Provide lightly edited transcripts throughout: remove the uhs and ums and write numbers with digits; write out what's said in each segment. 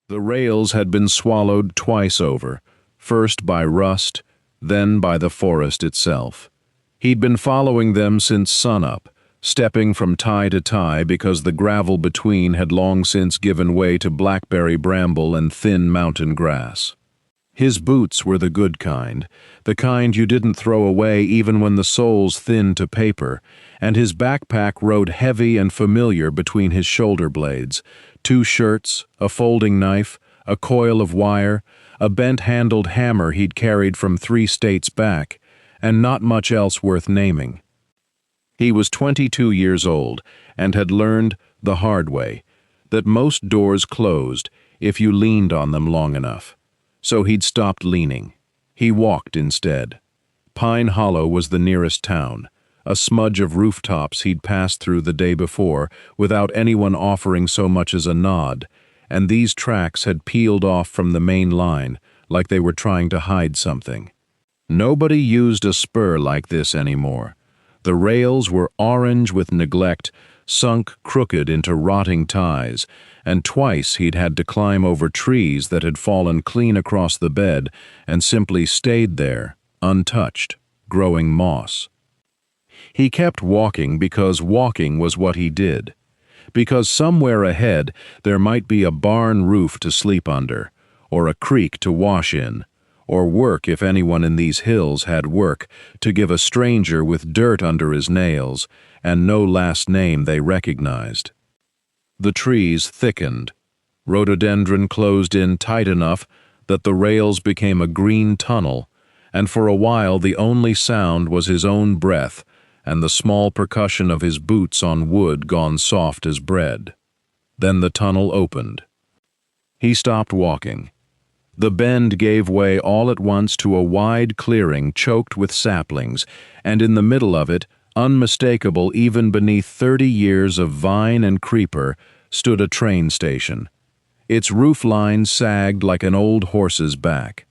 The rails had been swallowed twice over, first by rust, then by the forest itself. He'd been following them since sunup, stepping from tie to tie because the gravel between had long since given way to blackberry bramble and thin mountain grass. His boots were the good kind, the kind you didn't throw away even when the soles thinned to paper, and his backpack rode heavy and familiar between his shoulder blades, 2 shirts, a folding knife, a coil of wire, a bent-handled hammer he'd carried from 3 states back, and not much else worth naming. He was 22 years old and had learned the hard way that most doors closed if you leaned on them long enough. So he'd stopped leaning. He walked instead. Pine Hollow was the nearest town, a smudge of rooftops he'd passed through the day before without anyone offering so much as a nod, and these tracks had peeled off from the main line like they were trying to hide something. Nobody used a spur like this anymore. The rails were orange with neglect, sunk crooked into rotting ties, and twice he'd had to climb over trees that had fallen clean across the bed and simply stayed there, untouched, growing moss. He kept walking because walking was what he did, because somewhere ahead there might be a barn roof to sleep under, or a creek to wash in, or work if anyone in these hills had work to give a stranger with dirt under his nails and no last name they recognized. The trees thickened. Rhododendron closed in tight enough that the rails became a green tunnel, and for a while the only sound was his own breath and the small percussion of his boots on wood gone soft as bread. Then the tunnel opened. He stopped walking. The bend gave way all at once to a wide clearing choked with saplings, and in the middle of it, unmistakable even beneath 30 years of vine and creeper, stood a train station. Its roof line sagged like an old horse's back.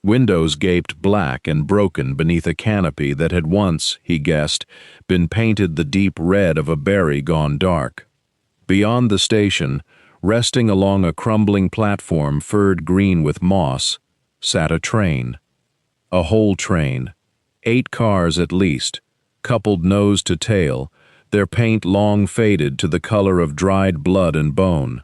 Windows gaped black and broken beneath a canopy that had once, he guessed, been painted the deep red of a berry gone dark. Beyond the station, resting along a crumbling platform furred green with moss, sat a train. A whole train. 8 cars at least, coupled nose to tail, their paint long faded to the color of dried blood and bone.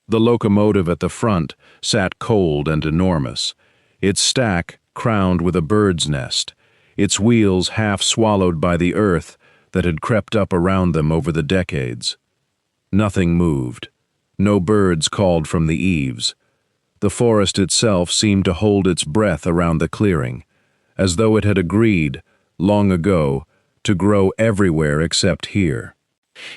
The locomotive at the front sat cold and enormous, its stack crowned with a bird's nest, its wheels half swallowed by the earth that had crept up around them over the decades. Nothing moved. No birds called from the eaves. The forest itself seemed to hold its breath around the clearing, as though it had agreed, long ago, to grow everywhere except here.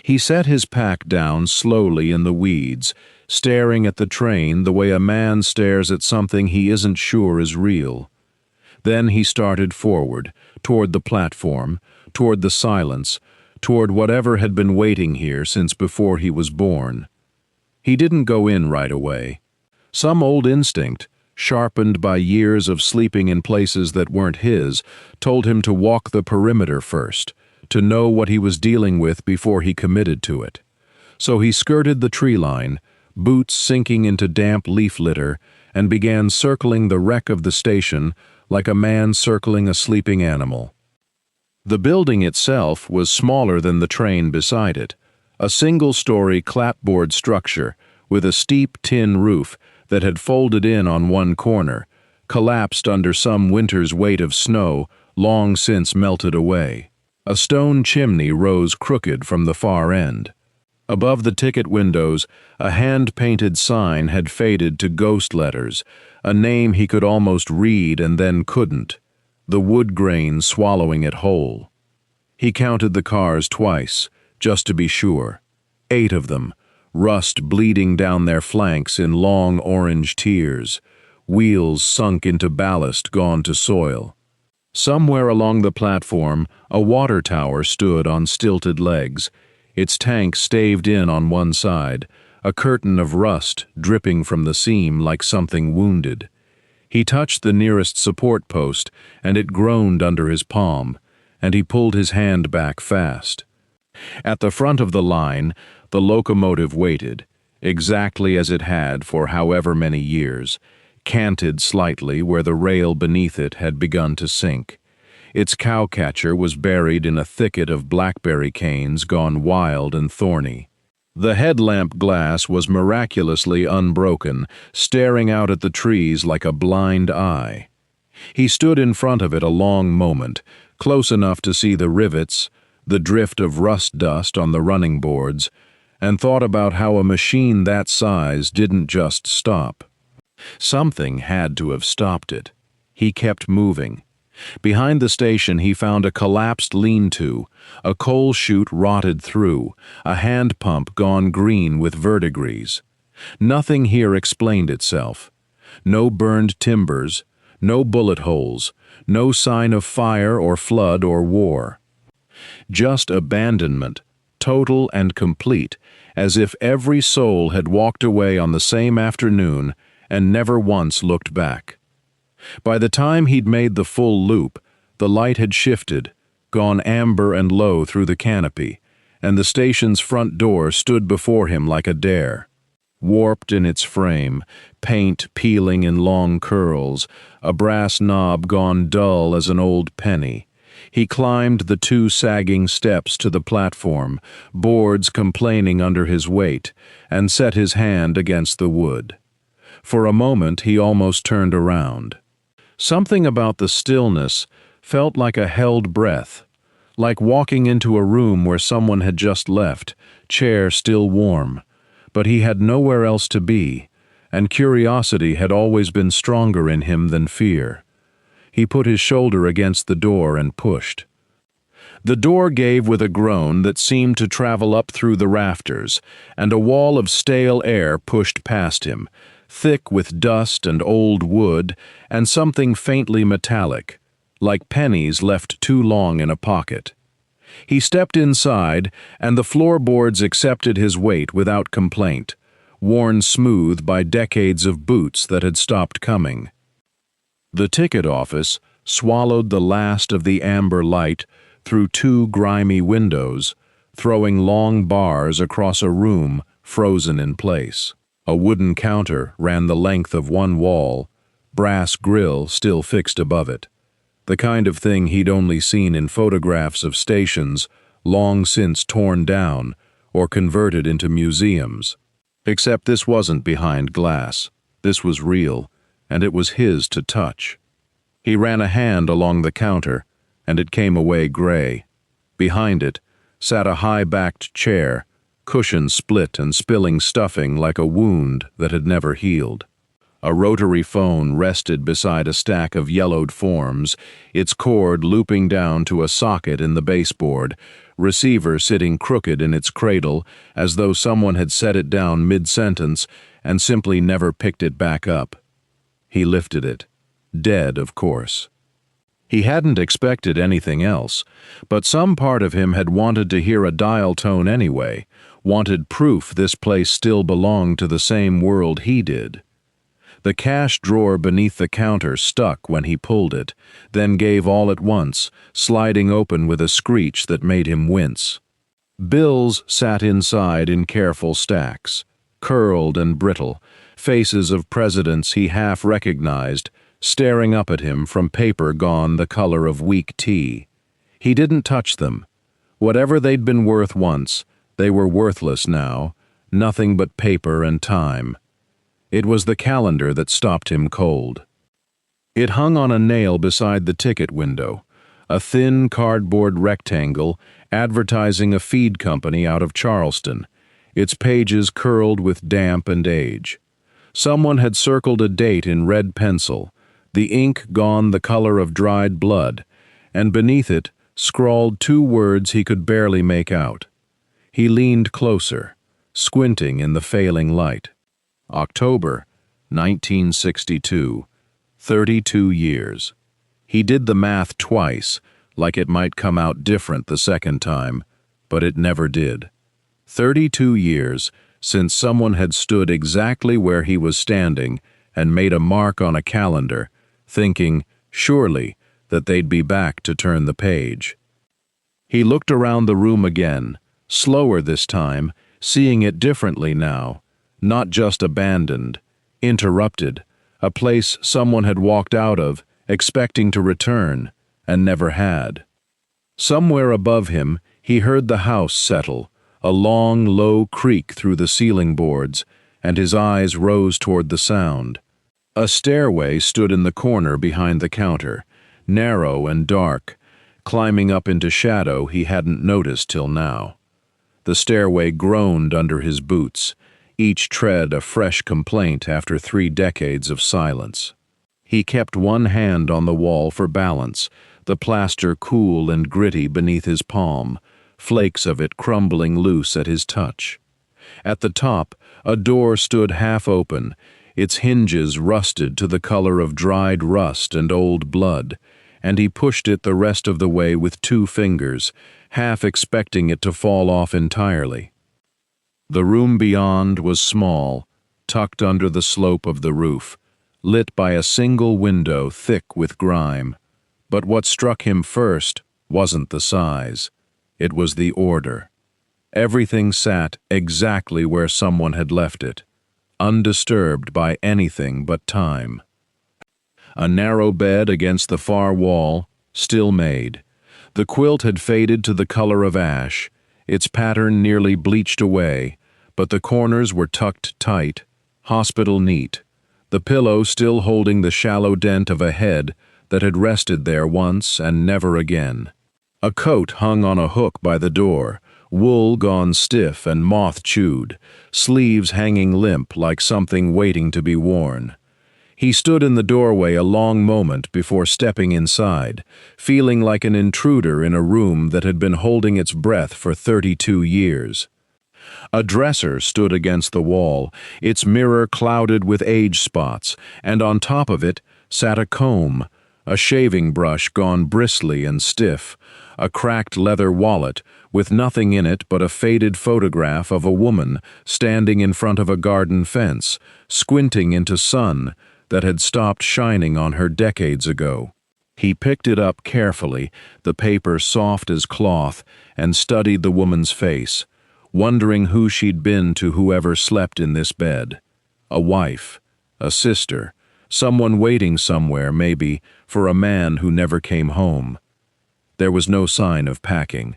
He set his pack down slowly in the weeds, staring at the train the way a man stares at something he isn't sure is real. Then he started forward, toward the platform, toward the silence, toward whatever had been waiting here since before he was born. He didn't go in right away. Some old instinct, sharpened by years of sleeping in places that weren't his, told him to walk the perimeter first, to know what he was dealing with before he committed to it. So he skirted the tree line, boots sinking into damp leaf litter, and began circling the wreck of the station like a man circling a sleeping animal. The building itself was smaller than the train beside it, a single-story clapboard structure with a steep tin roof that had folded in on one corner, collapsed under some winter's weight of snow long since melted away. A stone chimney rose crooked from the far end. Above the ticket windows, a hand-painted sign had faded to ghost letters, a name he could almost read and then couldn't, the wood grain swallowing it whole. He counted the cars twice, just to be sure. 8 of them, rust bleeding down their flanks in long orange tears, wheels sunk into ballast gone to soil. Somewhere along the platform, a water tower stood on stilted legs, its tank staved in on one side, a curtain of rust dripping from the seam like something wounded. He touched the nearest support post, and it groaned under his palm, and he pulled his hand back fast. At the front of the line, the locomotive waited, exactly as it had for however many years, canted slightly where the rail beneath it had begun to sink. Its cowcatcher was buried in a thicket of blackberry canes gone wild and thorny. The headlamp glass was miraculously unbroken, staring out at the trees like a blind eye. He stood in front of it a long moment, close enough to see the rivets, the drift of rust dust on the running boards, and thought about how a machine that size didn't just stop. Something had to have stopped it. He kept moving. Behind the station he found a collapsed lean-to, a coal chute rotted through, a hand pump gone green with verdigris. Nothing here explained itself. No burned timbers, no bullet holes, no sign of fire or flood or war. Just abandonment, total and complete, as if every soul had walked away on the same afternoon and never once looked back. By the time he'd made the full loop, the light had shifted, gone amber and low through the canopy, and the station's front door stood before him like a dare. Warped in its frame, paint peeling in long curls, a brass knob gone dull as an old penny. He climbed the 2 sagging steps to the platform, boards complaining under his weight, and set his hand against the wood. For a moment he almost turned around. Something about the stillness felt like a held breath, like walking into a room where someone had just left, chair still warm, but he had nowhere else to be, and curiosity had always been stronger in him than fear. He put his shoulder against the door and pushed. The door gave with a groan that seemed to travel up through the rafters, and a wall of stale air pushed past him, thick with dust and old wood and something faintly metallic, like pennies left too long in a pocket. He stepped inside, and the floorboards accepted his weight without complaint, worn smooth by decades of boots that had stopped coming. The ticket office swallowed the last of the amber light through 2 grimy windows, throwing long bars across a room frozen in place. A wooden counter ran the length of one wall, brass grill still fixed above it. The kind of thing he'd only seen in photographs of stations long since torn down or converted into museums. Except this wasn't behind glass. This was real, and it was his to touch. He ran a hand along the counter, and it came away gray. Behind it sat a high-backed chair, cushions split and spilling stuffing like a wound that had never healed. A rotary phone rested beside a stack of yellowed forms, its cord looping down to a socket in the baseboard, receiver sitting crooked in its cradle as though someone had set it down mid-sentence and simply never picked it back up. He lifted it. Dead, of course. He hadn't expected anything else, but some part of him had wanted to hear a dial tone anyway, wanted proof this place still belonged to the same world he did. The cash drawer beneath the counter stuck when he pulled it, then gave all at once, sliding open with a screech that made him wince. Bills sat inside in careful stacks, curled and brittle, faces of presidents he half recognized, staring up at him from paper gone the color of weak tea. He didn't touch them. Whatever they'd been worth once, they were worthless now, nothing but paper and time. It was the calendar that stopped him cold. It hung on a nail beside the ticket window, a thin cardboard rectangle advertising a feed company out of Charleston, its pages curled with damp and age. Someone had circled a date in red pencil, the ink gone the color of dried blood, and beneath it scrawled 2 words he could barely make out. He leaned closer, squinting in the failing light. October 1962, 32 years. He did the math twice, like it might come out different the second time, but it never did. 32 years since someone had stood exactly where he was standing and made a mark on a calendar, thinking, surely, that they'd be back to turn the page. He looked around the room again, slower this time, seeing it differently now, not just abandoned, interrupted, a place someone had walked out of, expecting to return, and never had. Somewhere above him, he heard the house settle, a long, low creak through the ceiling boards, and his eyes rose toward the sound. A stairway stood in the corner behind the counter, narrow and dark, climbing up into shadow he hadn't noticed till now. The stairway groaned under his boots, each tread a fresh complaint after 3 decades of silence. He kept one hand on the wall for balance, the plaster cool and gritty beneath his palm, flakes of it crumbling loose at his touch. At the top, a door stood half open, its hinges rusted to the color of dried rust and old blood, and he pushed it the rest of the way with 2 fingers, half expecting it to fall off entirely. The room beyond was small, tucked under the slope of the roof, lit by a single window thick with grime. But what struck him first wasn't the size. It was the order. Everything sat exactly where someone had left it, undisturbed by anything but time. A narrow bed against the far wall, still made. The quilt had faded to the color of ash, its pattern nearly bleached away, but the corners were tucked tight, hospital neat, the pillow still holding the shallow dent of a head that had rested there once and never again. A coat hung on a hook by the door, wool gone stiff and moth-chewed, sleeves hanging limp like something waiting to be worn. He stood in the doorway a long moment before stepping inside, feeling like an intruder in a room that had been holding its breath for 32 years. A dresser stood against the wall, its mirror clouded with age spots, and on top of it sat a comb, a shaving brush gone bristly and stiff, a cracked leather wallet with nothing in it but a faded photograph of a woman standing in front of a garden fence, squinting into sun that had stopped shining on her decades ago. He picked it up carefully, the paper soft as cloth, and studied the woman's face, wondering who she'd been to whoever slept in this bed. A wife, a sister, someone waiting somewhere, maybe, for a man who never came home. There was no sign of packing.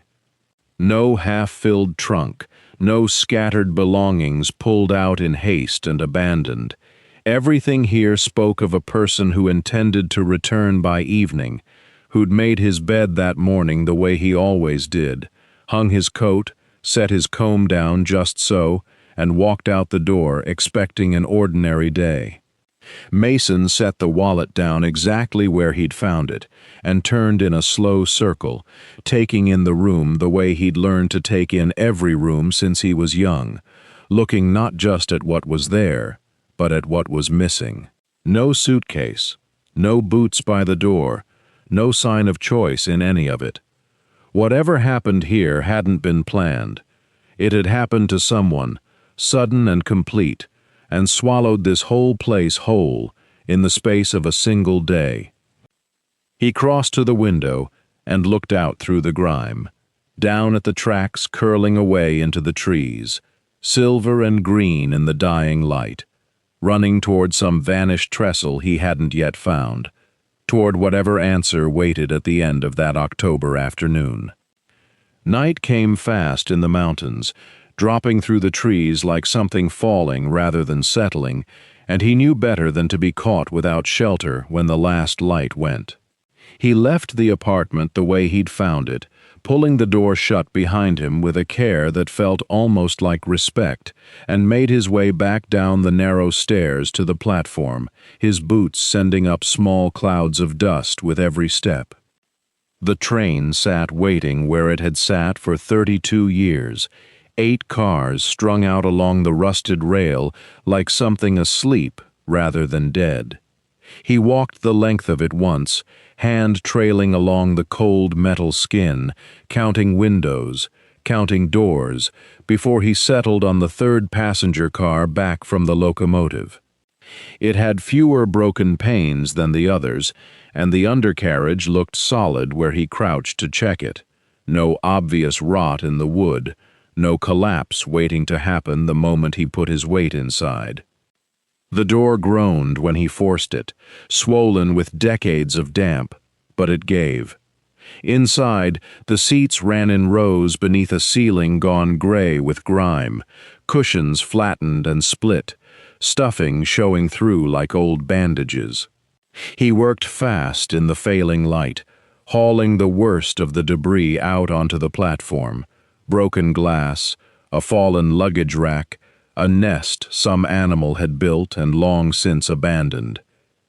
No half-filled trunk, no scattered belongings pulled out in haste and abandoned. Everything here spoke of a person who intended to return by evening, who'd made his bed that morning the way he always did, hung his coat, set his comb down just so, and walked out the door expecting an ordinary day. Mason set the wallet down exactly where he'd found it, and turned in a slow circle, taking in the room the way he'd learned to take in every room since he was young, looking not just at what was there, but at what was missing. No suitcase, no boots by the door, no sign of choice in any of it. Whatever happened here hadn't been planned. It had happened to someone, sudden and complete, and swallowed this whole place whole in the space of a single day. He crossed to the window and looked out through the grime, down at the tracks curling away into the trees, silver and green in the dying light, running toward some vanished trestle he hadn't yet found, toward whatever answer waited at the end of that October afternoon. Night came fast in the mountains, dropping through the trees like something falling rather than settling, and he knew better than to be caught without shelter when the last light went. He left the apartment the way he'd found it, pulling the door shut behind him with a care that felt almost like respect, and made his way back down the narrow stairs to the platform, his boots sending up small clouds of dust with every step. The train sat waiting where it had sat for 32 years, 8 cars strung out along the rusted rail like something asleep rather than dead. He walked the length of it once, hand trailing along the cold metal skin, counting windows, counting doors, before he settled on the 3rd passenger car back from the locomotive. It had fewer broken panes than the others, and the undercarriage looked solid where he crouched to check it. No obvious rot in the wood, no collapse waiting to happen the moment he put his weight inside. The door groaned when he forced it, swollen with decades of damp, but it gave. Inside, the seats ran in rows beneath a ceiling gone gray with grime, cushions flattened and split, stuffing showing through like old bandages. He worked fast in the failing light, hauling the worst of the debris out onto the platform: broken glass, a fallen luggage rack, a nest some animal had built and long since abandoned.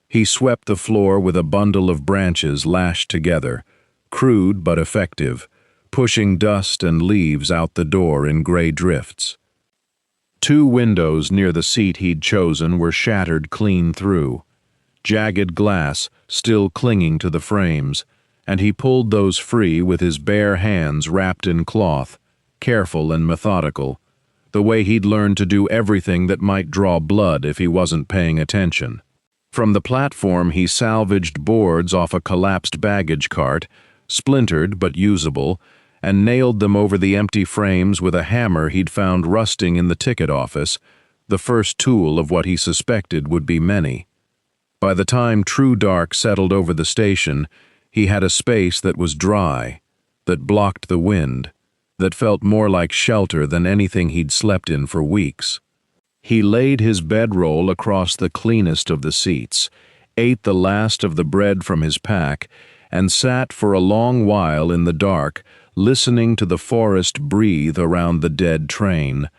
He swept the floor with a bundle of branches lashed together, crude but effective, pushing dust and leaves out the door in gray drifts. 2 windows near the seat he'd chosen were shattered clean through, jagged glass still clinging to the frames, and he pulled those free with his bare hands wrapped in cloth, careful and methodical, the way he'd learned to do everything that might draw blood if he wasn't paying attention. From the platform he salvaged boards off a collapsed baggage cart, splintered but usable, and nailed them over the empty frames with a hammer he'd found rusting in the ticket office, the first tool of what he suspected would be many. By the time true dark settled over the station, he had a space that was dry, that blocked the wind, that felt more like shelter than anything he'd slept in for weeks. He laid his bedroll across the cleanest of the seats, ate the last of the bread from his pack, and sat for a long while in the dark, listening to the forest breathe around the dead train,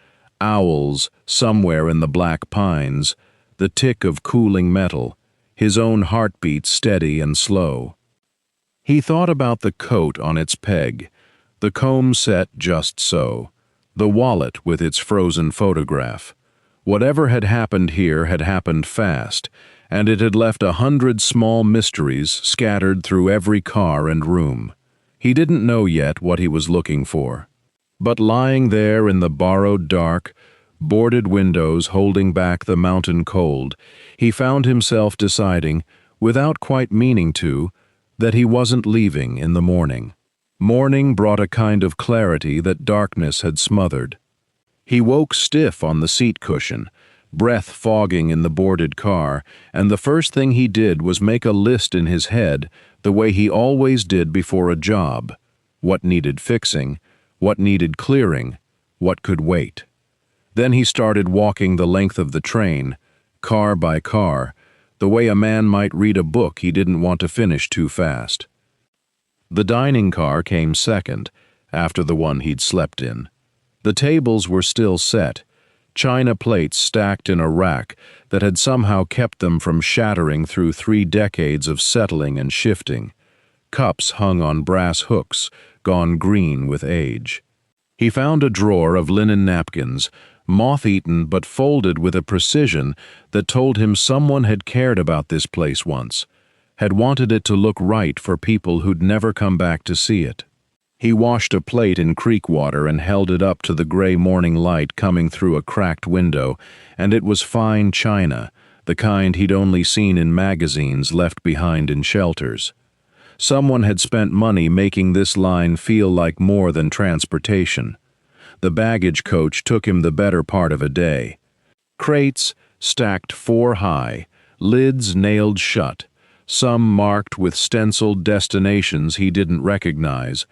owls somewhere in the black pines, the tick of cooling metal, his own heartbeat steady and slow. He thought about the coat on its peg, the comb set just so, the wallet with its frozen photograph. Whatever had happened here had happened fast, and it had left 100 small mysteries scattered through every car and room. He didn't know yet what he was looking for. But lying there in the borrowed dark, boarded windows holding back the mountain cold, he found himself deciding, without quite meaning to, that he wasn't leaving in the morning. Morning brought a kind of clarity that darkness had smothered. He woke stiff on the seat cushion, breath fogging in the boarded car, and the first thing he did was make a list in his head the way he always did before a job: what needed fixing, what needed clearing, what could wait. Then he started walking the length of the train, car by car, the way a man might read a book he didn't want to finish too fast. The dining car came second, after the one he'd slept in. The tables were still set, china plates stacked in a rack that had somehow kept them from shattering through 3 decades of settling and shifting. Cups hung on brass hooks, gone green with age. He found a drawer of linen napkins, moth-eaten but folded with a precision that told him someone had cared about this place once, had wanted it to look right for people who'd never come back to see it. He washed a plate in creek water and held it up to the gray morning light coming through a cracked window, and it was fine china, the kind he'd only seen in magazines left behind in shelters. Someone had spent money making this line feel like more than transportation. The baggage coach took him the better part of a day. Crates stacked 4 high, lids nailed shut, some marked with stenciled destinations he didn't recognize,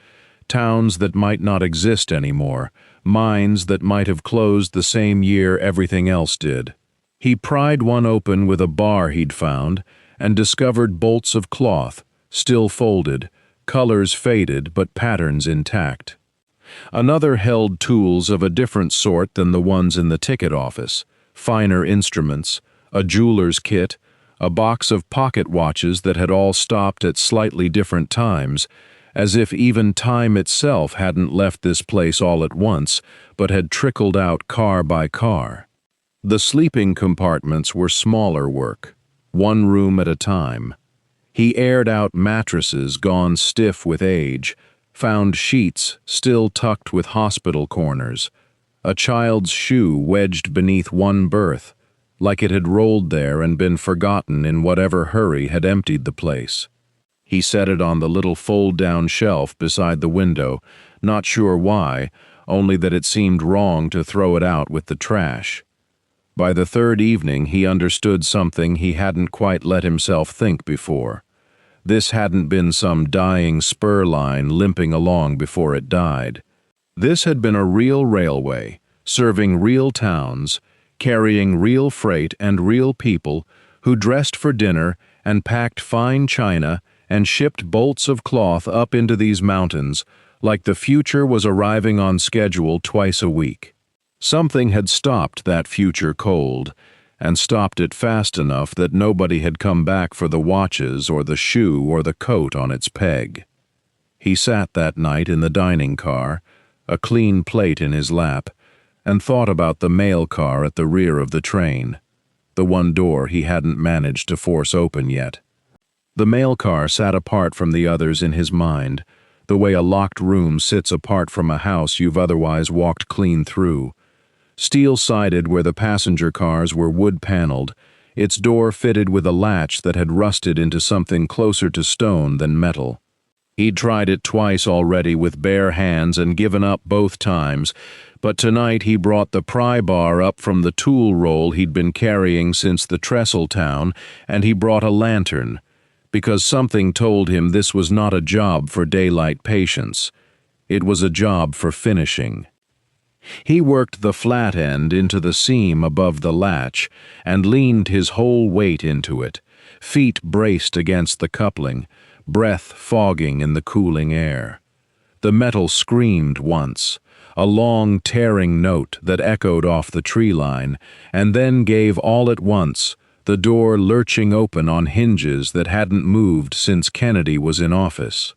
towns that might not exist anymore, mines that might have closed the same year everything else did. He pried one open with a bar he'd found and discovered bolts of cloth, still folded, colors faded but patterns intact. Another held tools of a different sort than the ones in the ticket office, finer instruments, a jeweler's kit, a box of pocket watches that had all stopped at slightly different times, as if even time itself hadn't left this place all at once, but had trickled out car by car. The sleeping compartments were smaller work, 1 room at a time. He aired out mattresses gone stiff with age, found sheets still tucked with hospital corners, a child's shoe wedged beneath one berth, like it had rolled there and been forgotten in whatever hurry had emptied the place. He set it on the little fold-down shelf beside the window, not sure why, only that it seemed wrong to throw it out with the trash. By the third evening, he understood something he hadn't quite let himself think before. This hadn't been some dying spur line limping along before it died. This had been a real railway, serving real towns, carrying real freight and real people who dressed for dinner and packed fine china and shipped bolts of cloth up into these mountains like the future was arriving on schedule twice a week. Something had stopped that future cold, and stopped it fast enough that nobody had come back for the watches or the shoe or the coat on its peg. He sat that night in the dining car, a clean plate in his lap, and thought about the mail car at the rear of the train, the one door he hadn't managed to force open yet. The mail car sat apart from the others in his mind, the way a locked room sits apart from a house you've otherwise walked clean through. Steel-sided where the passenger cars were wood-paneled, its door fitted with a latch that had rusted into something closer to stone than metal. He'd tried it twice already with bare hands and given up both times, but tonight he brought the pry bar up from the tool roll he'd been carrying since the trestle town, and he brought a lantern, because something told him this was not a job for daylight patience. It was a job for finishing. He worked the flat end into the seam above the latch and leaned his whole weight into it, feet braced against the coupling, breath fogging in the cooling air. The metal screamed once, a long tearing note that echoed off the tree line, and then gave all at once, the door lurching open on hinges that hadn't moved since Kennedy was in office.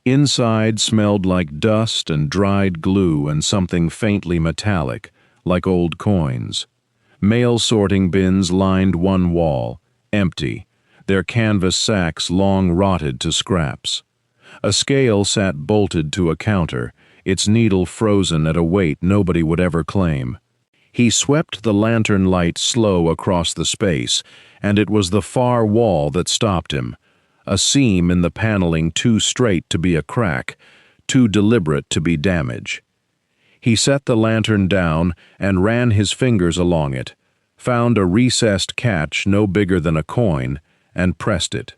Inside smelled like dust and dried glue and something faintly metallic, like old coins. Mail sorting bins lined one wall, empty, their canvas sacks long rotted to scraps. A scale sat bolted to a counter, its needle frozen at a weight nobody would ever claim. He swept the lantern light slow across the space, and it was the far wall that stopped him, a seam in the paneling too straight to be a crack, too deliberate to be damage. He set the lantern down and ran his fingers along it, found a recessed catch no bigger than a coin, and pressed it.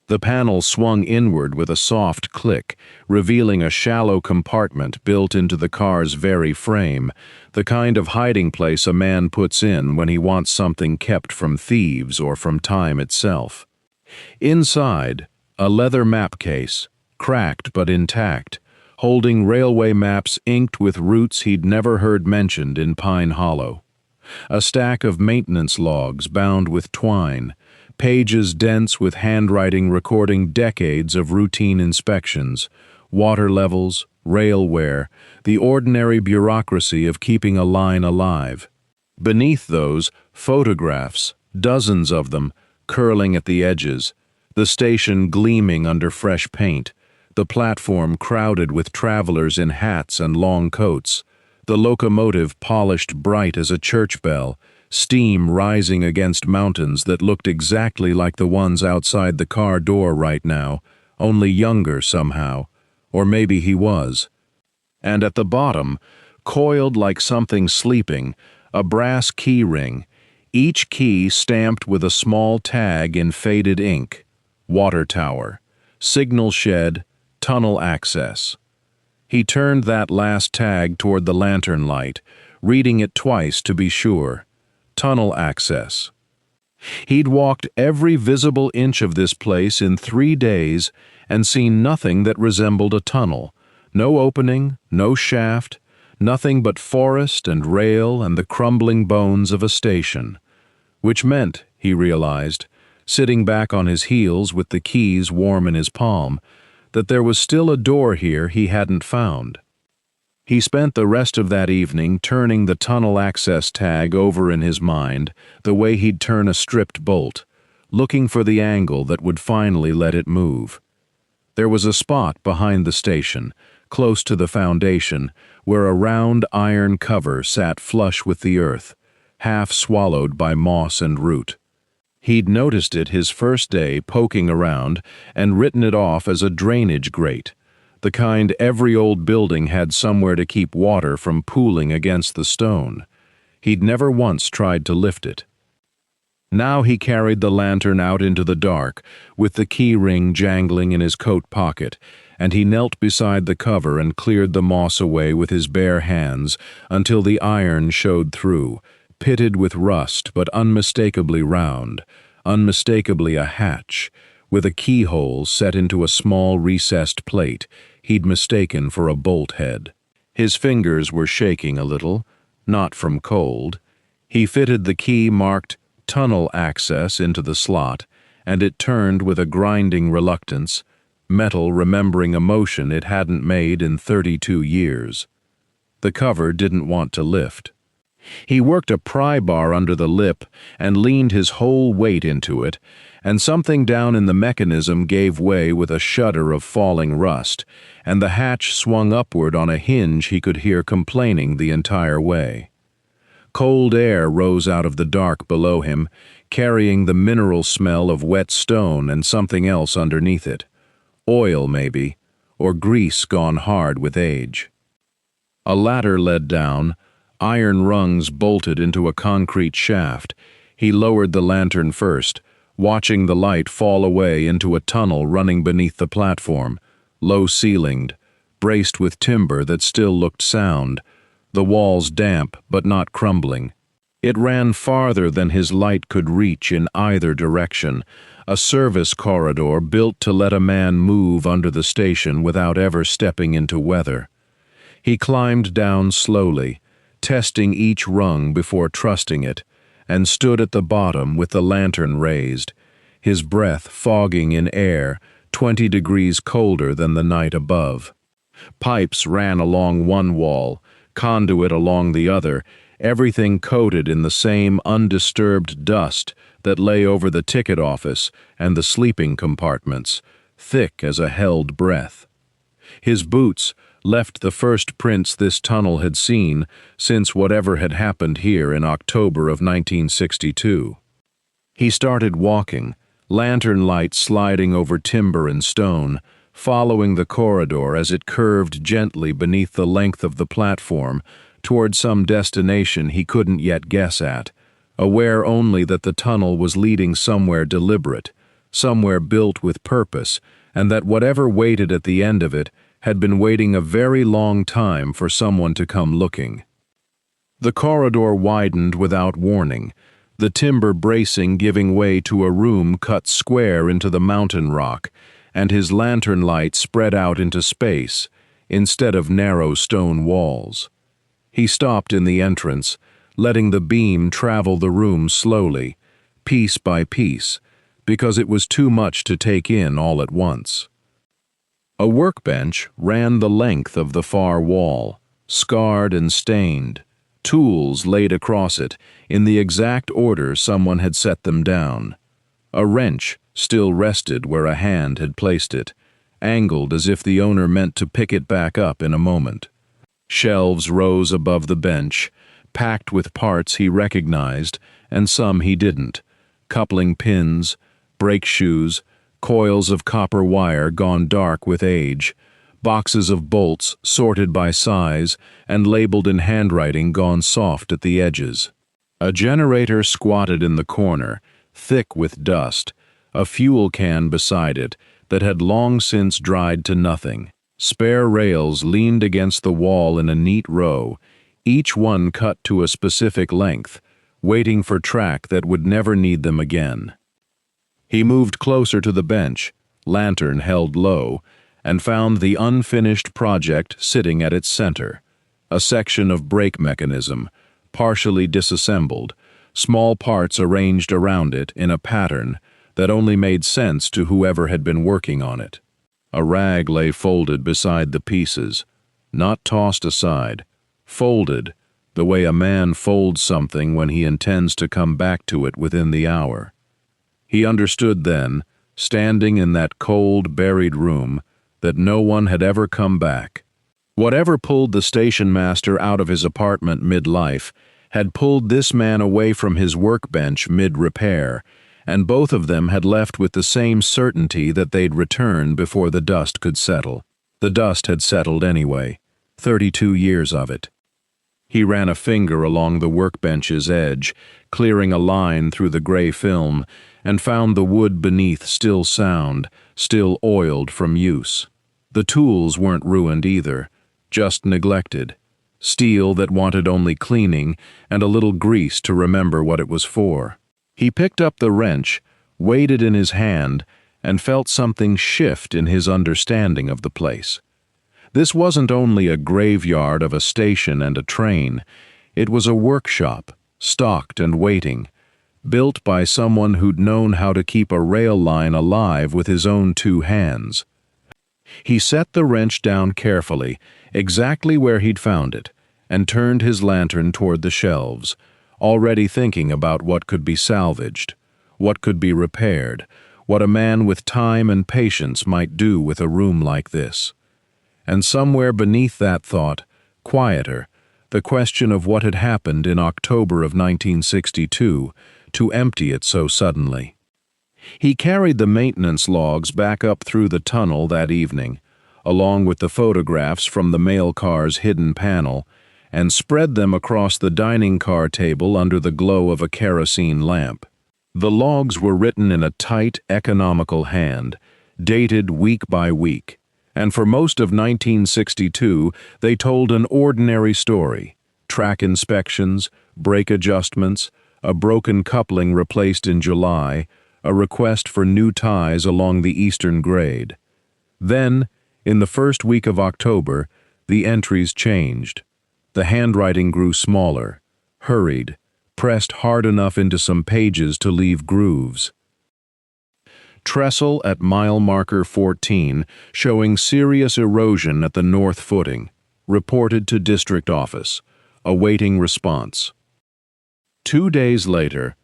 The panel swung inward with a soft click, revealing a shallow compartment built into the car's very frame, the kind of hiding place a man puts in when he wants something kept from thieves or from time itself. Inside, a leather map case, cracked but intact, holding railway maps inked with routes he'd never heard mentioned in Pine Hollow. A stack of maintenance logs bound with twine, pages dense with handwriting recording decades of routine inspections, water levels, rail wear, the ordinary bureaucracy of keeping a line alive. Beneath those, photographs, dozens of them, curling at the edges, the station gleaming under fresh paint, the platform crowded with travelers in hats and long coats, the locomotive polished bright as a church bell, steam rising against mountains that looked exactly like the ones outside the car door right now, only younger somehow, or maybe he was. And at the bottom, coiled like something sleeping, a brass key ring, each key stamped with a small tag in faded ink: water tower, signal shed, tunnel access. He turned that last tag toward the lantern light, reading it twice to be sure. Tunnel access. He'd walked every visible inch of this place in 3 days and seen nothing that resembled a tunnel, no opening, no shaft, nothing but forest and rail and the crumbling bones of a station. Which meant, he realized, sitting back on his heels with the keys warm in his palm, that there was still a door here he hadn't found. He spent the rest of that evening turning the tunnel access tag over in his mind the way he'd turn a stripped bolt, looking for the angle that would finally let it move. There was a spot behind the station, close to the foundation, where a round iron cover sat flush with the earth, half swallowed by moss and root. He'd noticed it his first day poking around and written it off as a drainage grate, the kind every old building had somewhere to keep water from pooling against the stone. He'd never once tried to lift it. Now he carried the lantern out into the dark, with the key ring jangling in his coat pocket, and he knelt beside the cover and cleared the moss away with his bare hands until the iron showed through, pitted with rust but unmistakably round, unmistakably a hatch, with a keyhole set into a small recessed plate he'd mistaken for a bolt head. His fingers were shaking a little, not from cold. He fitted the key marked tunnel access into the slot, and it turned with a grinding reluctance, metal remembering a motion it hadn't made in 32 years. The cover didn't want to lift. He worked a pry bar under the lip and leaned his whole weight into it, and something down in the mechanism gave way with a shudder of falling rust, and the hatch swung upward on a hinge he could hear complaining the entire way. Cold air rose out of the dark below him, carrying the mineral smell of wet stone and something else underneath it. Oil, maybe, or grease gone hard with age. A ladder led down, iron rungs bolted into a concrete shaft. He lowered the lantern first, watching the light fall away into a tunnel running beneath the platform, low-ceilinged, braced with timber that still looked sound, the walls damp but not crumbling. It ran farther than his light could reach in either direction, a service corridor built to let a man move under the station without ever stepping into weather. He climbed down slowly, testing each rung before trusting it, and stood at the bottom with the lantern raised, his breath fogging in air 20 degrees colder than the night above. Pipes ran along one wall, conduit along the other, everything coated in the same undisturbed dust that lay over the ticket office and the sleeping compartments, thick as a held breath. His boots left the first prints this tunnel had seen since whatever had happened here in October of 1962. He started walking, lantern light sliding over timber and stone, following the corridor as it curved gently beneath the length of the platform toward some destination he couldn't yet guess at, aware only that the tunnel was leading somewhere deliberate, somewhere built with purpose, and that whatever waited at the end of it had been waiting a very long time for someone to come looking. The corridor widened without warning, the timber bracing giving way to a room cut square into the mountain rock, and his lantern light spread out into space instead of narrow stone walls. He stopped in the entrance, letting the beam travel the room slowly, piece by piece, because it was too much to take in all at once. A workbench ran the length of the far wall, scarred and stained, tools laid across it in the exact order someone had set them down. A wrench still rested where a hand had placed it, angled as if the owner meant to pick it back up in a moment. Shelves rose above the bench, packed with parts he recognized and some he didn't, coupling pins, brake shoes, coils of copper wire gone dark with age, boxes of bolts sorted by size and labeled in handwriting gone soft at the edges. A generator squatted in the corner, thick with dust, a fuel can beside it that had long since dried to nothing. Spare rails leaned against the wall in a neat row, each one cut to a specific length, waiting for track that would never need them again. He moved closer to the bench, lantern held low, and found the unfinished project sitting at its center, a section of brake mechanism, partially disassembled, small parts arranged around it in a pattern that only made sense to whoever had been working on it. A rag lay folded beside the pieces, not tossed aside, folded the way a man folds something when he intends to come back to it within the hour. He understood then, standing in that cold, buried room, that no one had ever come back. Whatever pulled the station master out of his apartment mid-life had pulled this man away from his workbench mid-repair, and both of them had left with the same certainty that they'd return before the dust could settle. The dust had settled anyway, 32 years of it. He ran a finger along the workbench's edge, clearing a line through the gray film, and found the wood beneath still sound, still oiled from use. The tools weren't ruined either, just neglected. Steel that wanted only cleaning and a little grease to remember what it was for. He picked up the wrench, weighed it in his hand, and felt something shift in his understanding of the place. This wasn't only a graveyard of a station and a train. It was a workshop, stocked and waiting, built by someone who'd known how to keep a rail line alive with his own two hands. He set the wrench down carefully, exactly where he'd found it, and turned his lantern toward the shelves, already thinking about what could be salvaged, what could be repaired, what a man with time and patience might do with a room like this. And somewhere beneath that thought, quieter, the question of what had happened in October of 1962 to empty it so suddenly. He carried the maintenance logs back up through the tunnel that evening, along with the photographs from the mail car's hidden panel, and spread them across the dining car table under the glow of a kerosene lamp. The logs were written in a tight, economical hand, dated week by week, and for most of 1962 they told an ordinary story: track inspections, brake adjustments, a broken coupling replaced in July, a request for new ties along the eastern grade. Then, in the first week of October, the entries changed. The handwriting grew smaller, hurried, pressed hard enough into some pages to leave grooves. Trestle at mile marker 14, showing serious erosion at the north footing. Reported to district office. Awaiting response. 2 days later,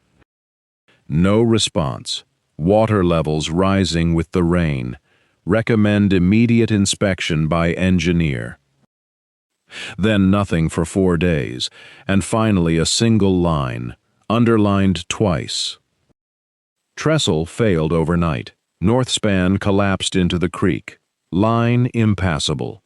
no response. Water levels rising with the rain. Recommend immediate inspection by engineer. Then nothing for 4 days, and finally a single line, underlined twice. Trestle failed overnight. North span collapsed into the creek. Line impassable.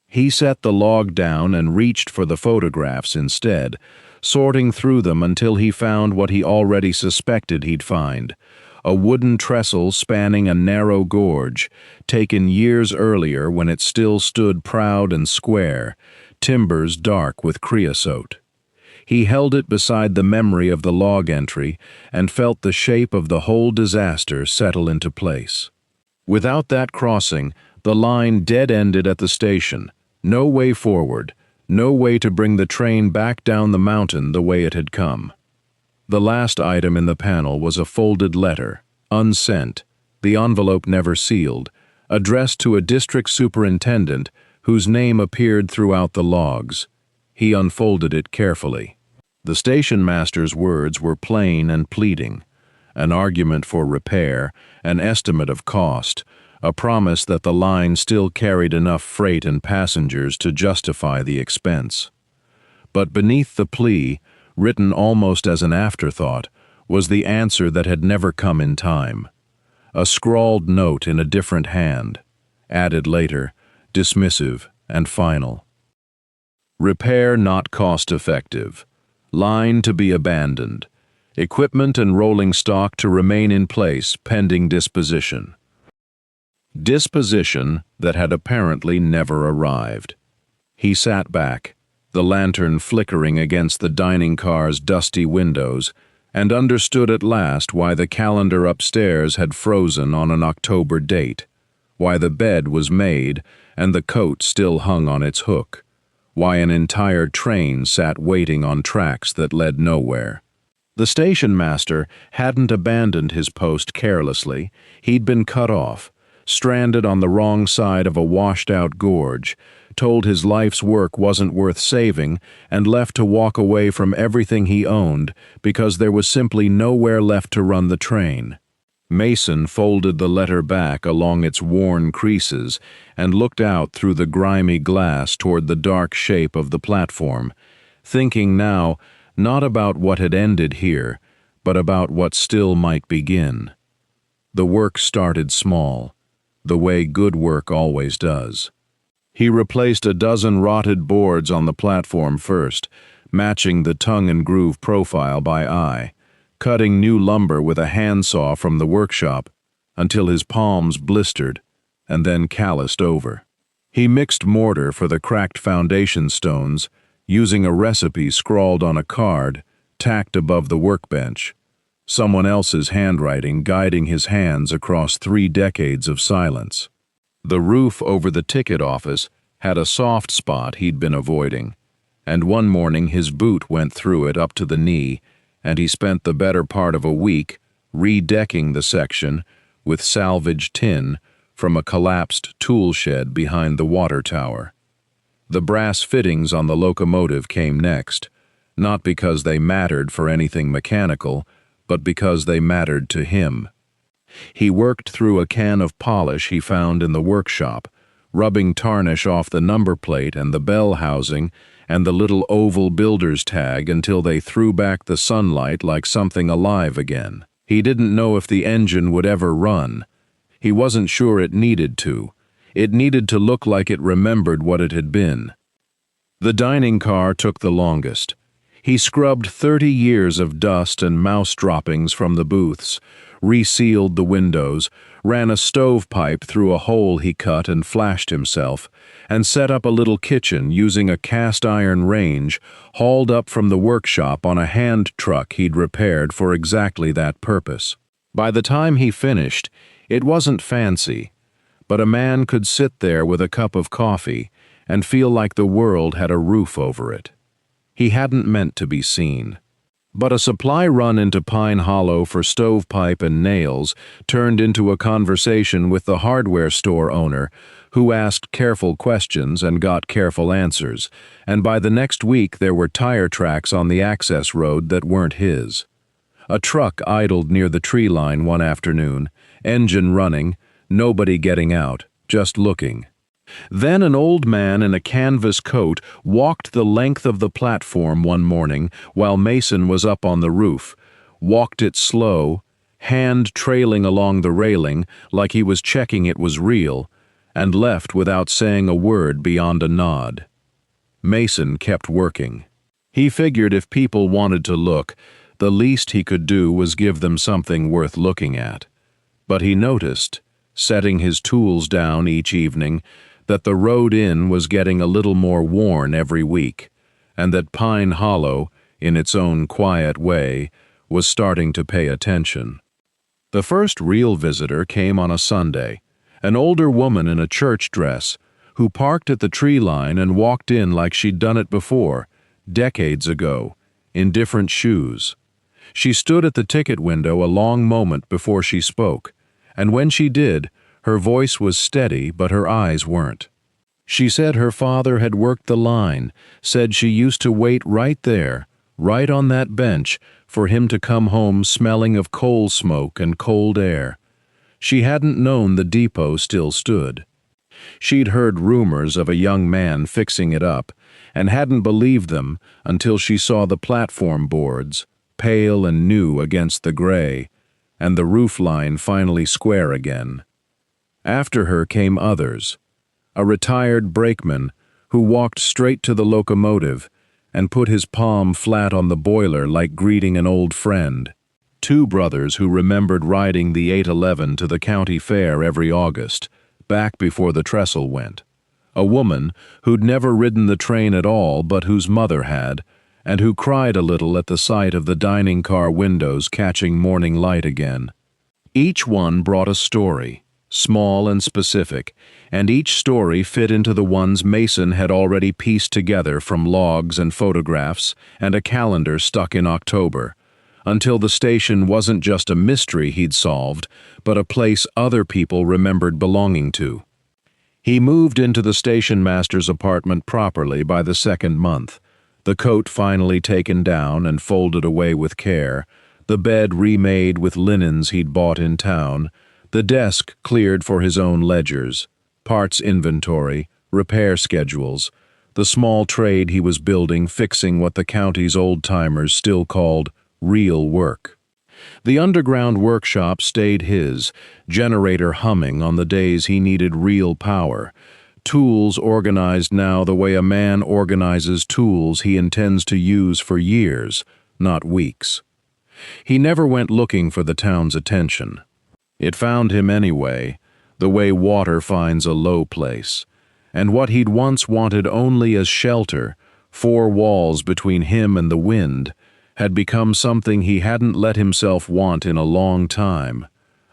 He set the log down and reached for the photographs instead, sorting through them until he found what he already suspected he'd find: a wooden trestle spanning a narrow gorge, taken years earlier when it still stood proud and square, timbers dark with creosote. He held it beside the memory of the log entry and felt the shape of the whole disaster settle into place. Without that crossing, the line dead-ended at the station. No way forward, no way to bring the train back down the mountain the way it had come. The last item in the panel was a folded letter, unsent, the envelope never sealed, addressed to a district superintendent whose name appeared throughout the logs. He unfolded it carefully. The station master's words were plain and pleading: an argument for repair, an estimate of cost, a promise that the line still carried enough freight and passengers to justify the expense. But beneath the plea, written almost as an afterthought, was the answer that had never come in time. A scrawled note in a different hand, added later, dismissive and final. Repair not cost-effective. Line to be abandoned. Equipment and rolling stock to remain in place pending disposition. Disposition that had apparently never arrived. He sat back, the lantern flickering against the dining car's dusty windows, and understood at last why the calendar upstairs had frozen on an October date, why the bed was made and the coat still hung on its hook, why an entire train sat waiting on tracks that led nowhere. The station master hadn't abandoned his post carelessly. He'd been cut off, stranded on the wrong side of a washed-out gorge, told his life's work wasn't worth saving, and left to walk away from everything he owned because there was simply nowhere left to run the train. Mason folded the letter back along its worn creases and looked out through the grimy glass toward the dark shape of the platform, thinking now not about what had ended here, but about what still might begin. The work started small. the way good work always does. He replaced a dozen rotted boards on the platform first, matching the tongue and groove profile by eye, cutting new lumber with a handsaw from the workshop until his palms blistered and then calloused over. He mixed mortar for the cracked foundation stones, using a recipe scrawled on a card tacked above the workbench, someone else's handwriting guiding his hands across 3 decades of silence. The roof over the ticket office had a soft spot he'd been avoiding, and one morning his boot went through it up to the knee, and he spent the better part of a week redecking the section with salvaged tin from a collapsed tool shed behind the water tower. The brass fittings on the locomotive came next, not because they mattered for anything mechanical, but because they mattered to him. He worked through a can of polish he found in the workshop, rubbing tarnish off the number plate and the bell housing and the little oval builder's tag until they threw back the sunlight like something alive again. He didn't know if the engine would ever run. He wasn't sure it needed to. It needed to look like it remembered what it had been. The dining car took the longest. He scrubbed 30 years of dust and mouse droppings from the booths, resealed the windows, ran a stovepipe through a hole he cut and flashed himself, and set up a little kitchen using a cast-iron range hauled up from the workshop on a hand truck he'd repaired for exactly that purpose. By the time he finished, it wasn't fancy, but a man could sit there with a cup of coffee and feel like the world had a roof over it. He hadn't meant to be seen. But a supply run into Pine Hollow for stovepipe and nails turned into a conversation with the hardware store owner, who asked careful questions and got careful answers, and by the next week there were tire tracks on the access road that weren't his. A truck idled near the tree line one afternoon, engine running, nobody getting out, just looking. Then an old man in a canvas coat walked the length of the platform one morning while Mason was up on the roof, walked it slow, hand trailing along the railing like he was checking it was real, and left without saying a word beyond a nod. Mason kept working. He figured if people wanted to look, the least he could do was give them something worth looking at. But he noticed, setting his tools down each evening, that the road in was getting a little more worn every week, and that Pine Hollow, in its own quiet way, was starting to pay attention. The first real visitor came on a Sunday, an older woman in a church dress, who parked at the tree line and walked in like she'd done it before, decades ago, in different shoes. She stood at the ticket window a long moment before she spoke, and when she did, her voice was steady, but her eyes weren't. She said her father had worked the line, said she used to wait right there, right on that bench, for him to come home smelling of coal smoke and cold air. She hadn't known the depot still stood. She'd heard rumors of a young man fixing it up, and hadn't believed them until she saw the platform boards, pale and new against the gray, and the roof line finally square again. After her came others, a retired brakeman who walked straight to the locomotive and put his palm flat on the boiler like greeting an old friend. 2 brothers who remembered riding the 811 to the county fair every August, back before the trestle went. A woman who'd never ridden the train at all but whose mother had, and who cried a little at the sight of the dining car windows catching morning light again. Each one brought a story, small and specific, and each story fit into the ones Mason had already pieced together from logs and photographs and a calendar stuck in October, until the station wasn't just a mystery he'd solved, but a place other people remembered belonging to. He moved into the station master's apartment properly by the 2nd month, the coat finally taken down and folded away with care, the bed remade with linens he'd bought in town, the desk cleared for his own ledgers, parts inventory, repair schedules, the small trade he was building fixing what the county's old-timers still called real work. The underground workshop stayed his, generator humming on the days he needed real power, tools organized now the way a man organizes tools he intends to use for years, not weeks. He never went looking for the town's attention. It found him anyway, the way water finds a low place. And what he'd once wanted only as shelter, 4 walls between him and the wind, had become something he hadn't let himself want in a long time,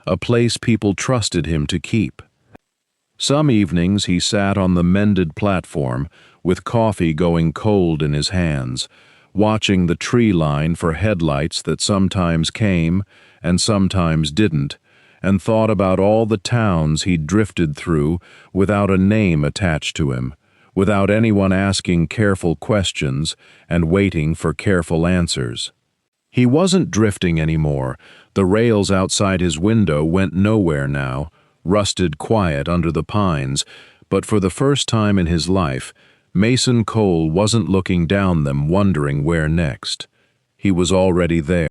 a place people trusted him to keep. Some evenings he sat on the mended platform, with coffee going cold in his hands, watching the tree line for headlights that sometimes came and sometimes didn't, and thought about all the towns he'd drifted through without a name attached to him, without anyone asking careful questions and waiting for careful answers. He wasn't drifting anymore. The rails outside his window went nowhere now, rusted quiet under the pines, but for the first time in his life, Mason Cole wasn't looking down them wondering where next. He was already there.